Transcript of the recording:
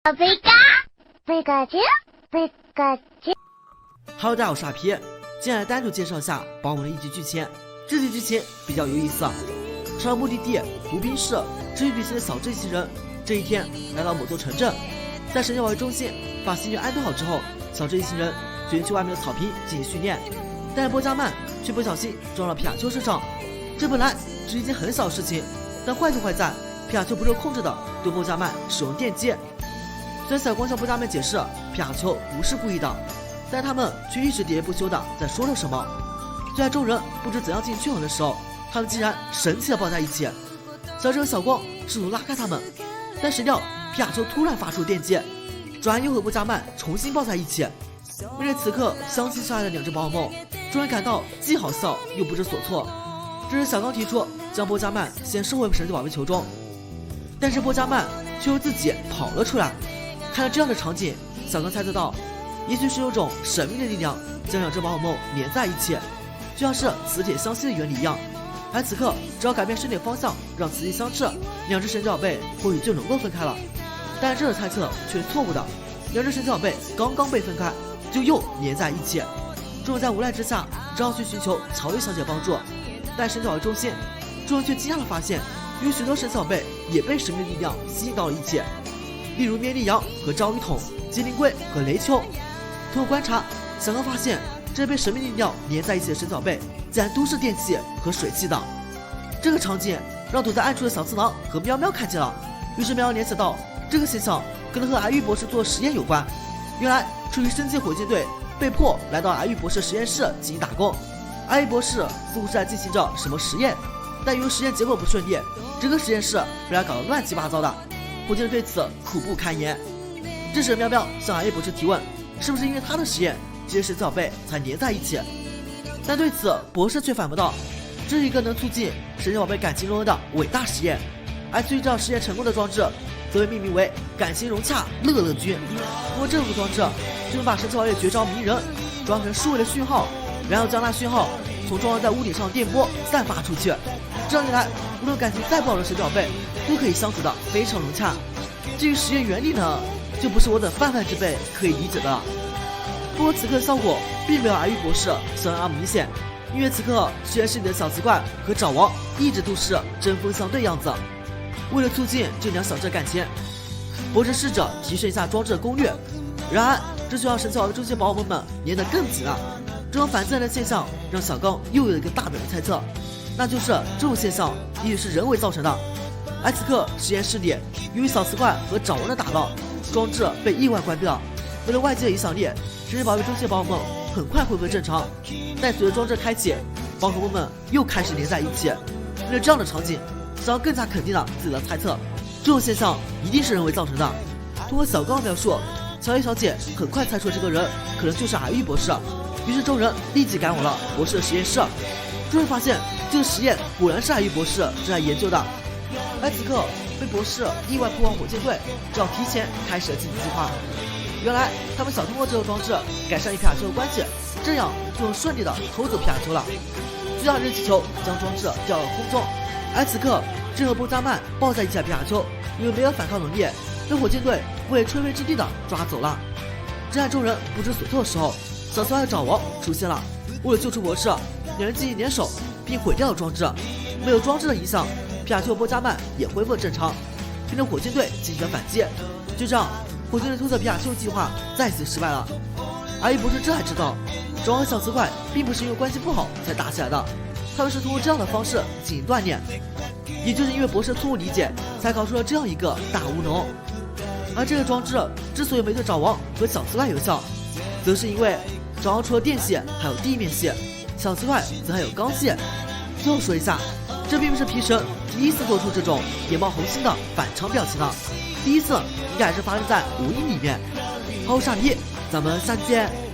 Hello， 大家好，我是阿皮。接下来单独介绍一下保姆的一集剧情。这集剧情比较有意思。上了目的地湖滨市，至于旅行的小镇一行人，这一天来到某座城镇，在神教保卫中心把行人安顿好之后，小镇一行人决定去外面的草坪进行训练。但是波加曼却不小心撞到皮卡丘身上。这本来是一件很小的事情，但坏就坏在皮卡丘不受控制的对波加曼使用电击。虽然小光向波加曼解释皮卡丘不是故意的，但他们却一直喋喋不休的在说着什么。就在众人不知怎样进行均衡的时候，他们竟然神奇的抱在一起。小智和小光试图拉开他们，但谁料皮卡丘突然发出电击，转而又和波加曼重新抱在一起。面对此刻相亲相爱的两只宝可梦，众人感到既好笑又不知所措。这时小刚提出将波加曼先收回神奇宝贝球中，但是波加曼却又自己跑了出来。看到这样的场景，小刚猜测到也许是有种神秘的力量将两只宝可梦连在一起，就像是磁铁相吸的原理一样。而此刻只要改变身体的方向，让磁力相斥，两只神奇宝贝或许就能够分开了。但是这个猜测却是错误的，两只神奇宝贝刚刚被分开就又连在一起。众人在无奈之下只好去寻求乔伊小姐帮助，但神奇宝贝中心，众人却惊讶地发现有许多神奇宝贝也被神秘的力量吸引到了一起，例如面力羊和章鱼桶、精灵龟和雷丘。通过观察，小刚发现这被神秘力量连在一起的神奇宝贝竟然都是电气和水系的。这个场景让躲在暗处的小次郎和喵喵看见了，于是喵喵联想到这个现象可能和癌玉博士做实验有关。原来出于生界火箭队被迫来到癌玉博士实验室进行打工，癌玉博士似乎是在进行着什么实验，但由于实验结果不顺利，整个实验室被他搞得乱七八糟的。火箭队对此苦不堪言。这时喵喵向癌玉博士提问，是不是因为他的实验这些神奇宝贝才连在一起？但对此博士却反驳道，这是一个能促进神奇宝贝感情融合的伟大实验，而促进这样实验成功的装置则被命名为感情融洽乐乐君。通过这个装置就能把神奇宝贝绝招鸣人转化成数位的讯号，然后将那讯号从装在屋顶上的电波散发出去。这样一来，无论感情再不好的神奇宝贝都可以相处的非常融洽。至于实验原理呢，就不是我等泛泛之辈可以理解的了。不过此刻的效果并没有癌玉博士想要那么明显，因为此刻实验室里的小磁怪和爪王一直都是针锋相对样子。为了促进这两小镇感情，博士试着提升一下装置的功率，然而这需要神奇宝贝中心宝可梦们连得更紧了。这种反自然的现象让小刚又有一个大胆的猜测，那就是这种现象也许是人为造成的。而此刻实验室里由于小磁怪和爪王的打闹，装置被意外关闭了。为了外界的影响力，神奇宝贝中心宝可梦很快恢复正常，但随着装置开启，宝可梦们又开始连在一起。面对这样的场景，小刚更加肯定了自己的猜测，这种现象一定是人为造成的。通过小刚的描述，乔伊小姐很快猜出这个人可能就是癌玉博士，于是众人立即赶往了博士的实验室。终于发现这个实验果然是癌玉博士正在研究的。而此刻被博士意外破坏火箭队，只好提前开始了进击计划。原来他们想通过这个装置改善与皮卡丘的关系，这样就能顺利的偷走皮卡丘了。巨大的热气球将装置吊到空中，而此刻正和波加曼抱在一起的皮卡丘因为没有反抗能力，被火箭队不遗吹灰之地的抓走了。正在众人不知所措的时候，小磁怪的爪王出现了。为了救出博士，两人继续联手并毁掉了装置。没有装置的影响，皮卡丘和波加曼也恢复了正常，并对火箭队进行了反击。就这样，火箭队偷测皮卡丘计划再次失败了。癌玉博士这才知道，爪王和小磁怪并不是因为关系不好才打起来的，他们是通过这样的方式进行锻炼。也就是因为博士错误理解，才搞出了这样一个大乌龙。而这个装置之所以没对爪王和小磁怪有效，则是因为爪王除了电系还有地面系，小磁怪则还有钢系。最后说一下，这并不是皮神第一次做出这种眼冒红星的反常表情了，第一次应该还是发生在无印里面。好，傻逼，咱们下期见。